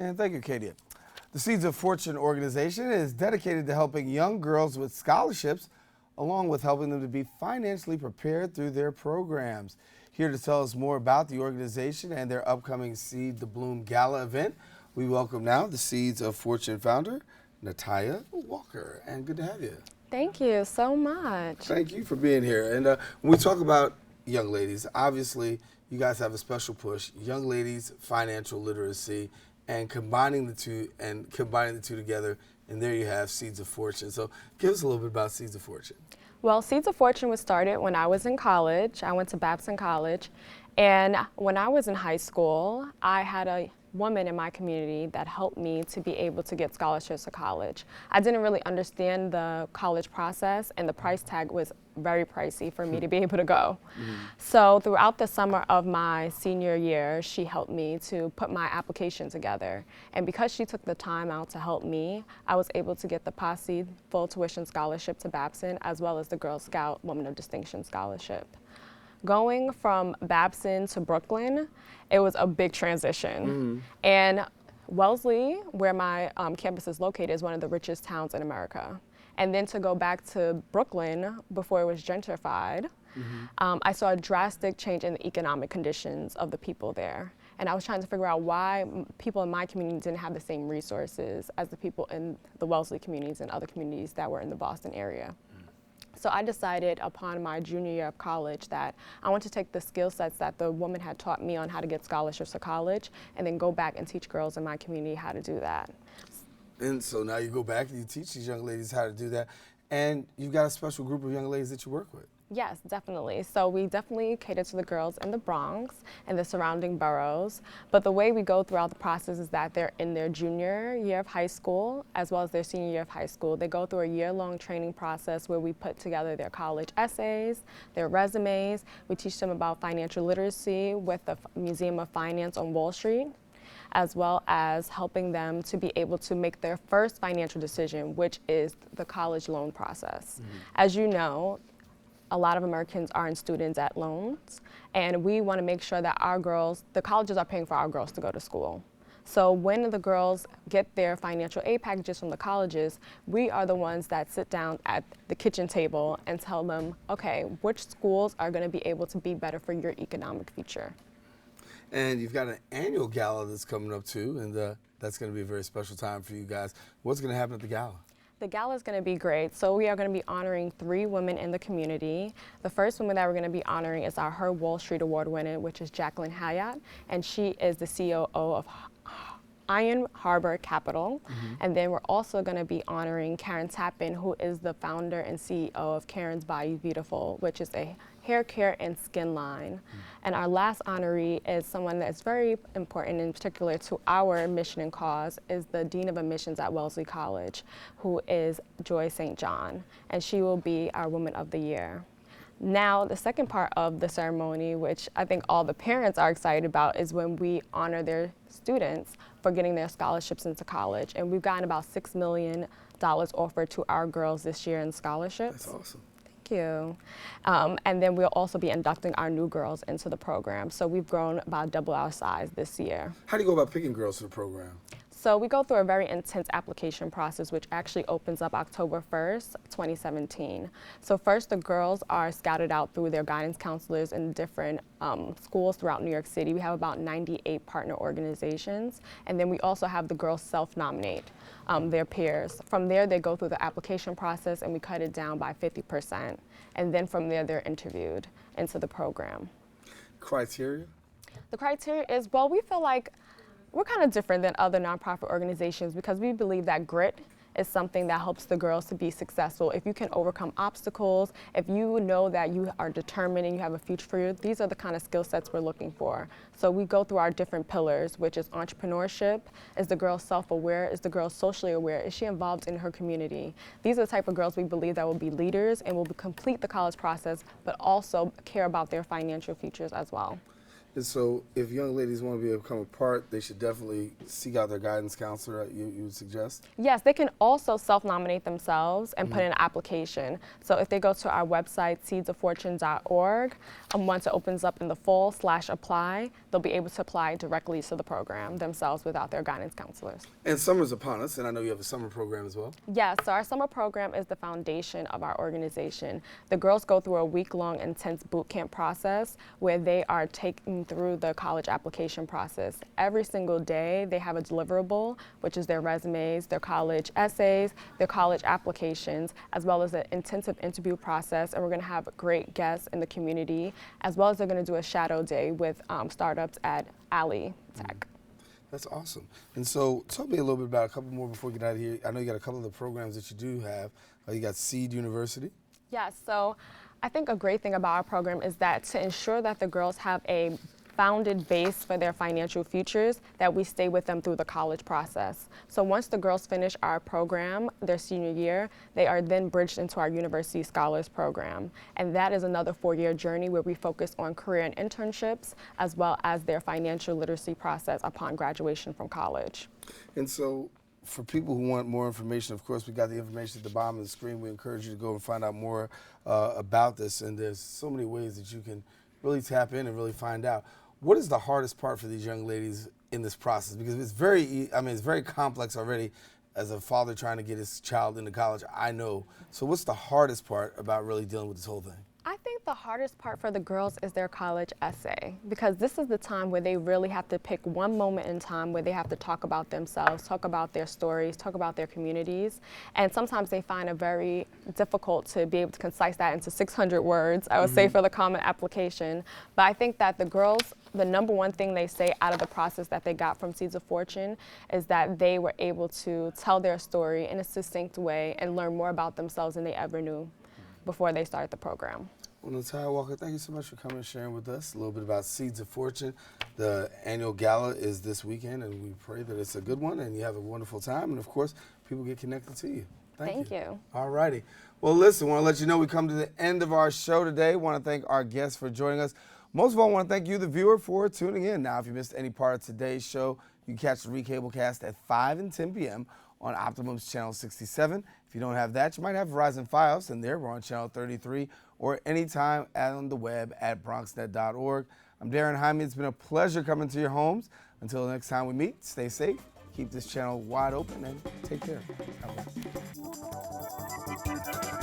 And thank you, Katie. The Seeds of Fortune organization is dedicated to helping young girls with scholarships, along with helping them to be financially prepared through their programs. Here to tell us more about the organization and their upcoming Seed the Bloom Gala event, we welcome now the Seeds of Fortune founder, Nitiya Walker. And good to have you. Thank you so much. Thank you for being here. And when we talk about young ladies, obviously you guys have a special push, young ladies financial literacy, and combining the two together, and there you have Seeds of Fortune. So give us a little bit about Seeds of Fortune. Well, Seeds of Fortune was started when I was in college. I went to Babson College, and when I was in high school, I had a woman in my community that helped me to be able to get scholarships to college. I didn't really understand the college process, and the price tag was very pricey for me to be able to go. So throughout the summer of my senior year, she helped me to put my application together. And because she took the time out to help me, I was able to get the Posse full tuition scholarship to Babson, as well as the Girl Scout Woman of Distinction scholarship. Going from Babson to Brooklyn, it was a big transition. And Wellesley, where my campus is located, is one of the richest towns in America. And then to go back to Brooklyn before it was gentrified, I saw a drastic change in the economic conditions of the people there. And I was trying to figure out why people in my community didn't have the same resources as the people in the Wellesley communities and other communities that were in the Boston area. So I decided upon my junior year of college that I want to take the skill sets that the woman had taught me on how to get scholarships to college and then go back and teach girls in my community how to do that. And so now you go back and you teach these young ladies how to do that, and you've got a special group of young ladies that you work with. Yes, definitely. So we definitely cater to the girls in the Bronx and the surrounding boroughs. But the way we go throughout the process is that they're in their junior year of high school as well as their senior year of high school. They go through a year-long training process where we put together their college essays, their resumes. We teach them about financial literacy with the Museum of Finance on Wall Street, as well as helping them to be able to make their first financial decision, which is the college loan process. As you know, a lot of Americans are in student debt loans, and we want to make sure that our girls, the colleges are paying for our girls to go to school. So when the girls get their financial aid packages from the colleges, we are the ones that sit down at the kitchen table and tell them, okay, which schools are going to be able to be better for your economic future. And you've got an annual gala that's coming up too, and that's going to be a very special time for you guys. What's going to happen at the gala? The gala is going to be great. So we are going to be honoring 3 women in the community. The first woman that we're going to be honoring is our Her Wall Street Award winner, which is Jacqueline Hyatt, and she is the COO of Iron Harbor Capital. And then we're also going to be honoring Karen Tappan, who is the founder and CEO of Karen's Bayou Beautiful, which is a hair care and skin line. And our last honoree is someone that's very important in particular to our mission and cause, is the Dean of Admissions at Wellesley College, who is Joy St. John, and she will be our Woman of the Year. Now, the second part of the ceremony, which I think all the parents are excited about, is when we honor their students for getting their scholarships into college. And we've gotten about $6 million offered to our girls this year in scholarships. That's awesome. You. And then we'll also be inducting our new girls into the program. So we've grown about double our size this year. How do you go about picking girls for the program? So we go through a very intense application process, which actually opens up October 1st, 2017. So first, the girls are scouted out through their guidance counselors in different schools throughout New York City. We have about 98 partner organizations. And then we also have the girls self-nominate their peers. From there, they go through the application process, and we cut it down by 50%. And then from there, they're interviewed into the program. Criteria? The criteria is, well, we feel like we're kind of different than other nonprofit organizations because we believe that grit is something that helps the girls to be successful. If you can overcome obstacles, if you know that you are determined and you have a future for you, these are the kind of skill sets we're looking for. So we go through our different pillars, which is entrepreneurship. Is the girl self-aware? Is the girl socially aware? Is she involved in her community? These are the type of girls we believe that will be leaders and will complete the college process, but also care about their financial futures as well. And so if young ladies want to be able to become a part, they should definitely seek out their guidance counselor, you would suggest? Yes, they can also self-nominate themselves and put in an application. So if they go to our website, seedsoffortune.org, once it opens up in the full/apply, they'll be able to apply directly to the program themselves without their guidance counselors. And summer's upon us, and I know you have a summer program as well. Yes, so our summer program is the foundation of our organization. The girls go through a week-long intense boot camp process where they are taken through the college application process. Every single day they have a deliverable, which is their resumes, their college essays, their college applications, as well as an intensive interview process. And we're going to have great guests in the community, as well as they're going to do a shadow day with startups at Alley Tech. That's awesome. And so tell me a little bit about a couple more before we get out of here. I know you got a couple of the programs that you do have. You got Seed University. Yes, so I think a great thing about our program is that to ensure that the girls have a founded base for their financial futures, that we stay with them through the college process. So once the girls finish our program, their senior year, they are then bridged into our University Scholars Program. And that is another 4-year journey where we focus on career and internships, as well as their financial literacy process upon graduation from college. And so for people who want more information, of course, we got the information at the bottom of the screen. We encourage you to go and find out more about this. And there's so many ways that you can really tap in and really find out. What is the hardest part for these young ladies in this process? Because it's very complex already as a father trying to get his child into college, I know. So what's the hardest part about really dealing with this whole thing? I think the hardest part for the girls is their college essay, because this is the time where they really have to pick one moment in time where they have to talk about themselves, talk about their stories, talk about their communities. And sometimes they find it very difficult to be able to concise that into 600 words, I would say, for the common application. But I think that the girls, the number one thing they say out of the process that they got from Seeds of Fortune is that they were able to tell their story in a succinct way and learn more about themselves than they ever knew before they started the program. Well, Nitiya Walker, thank you so much for coming and sharing with us a little bit about Seeds of Fortune. The annual gala is this weekend, and we pray that it's a good one and you have a wonderful time. And, of course, people get connected to you. Thank you. All righty. Well, listen, I want to let you know we come to the end of our show today. I want to thank our guests for joining us. Most of all, I want to thank you, the viewer, for tuning in. Now, if you missed any part of today's show, you can catch the recablecast at 5 and 10 p.m. on Optimum's Channel 67. If you don't have that, you might have Verizon Fios, and there we're on Channel 33, or anytime on the web at BronxNet.org. I'm Daren Jaime. It's been a pleasure coming to your homes. Until the next time we meet, stay safe, keep this channel wide open, and take care. God bless.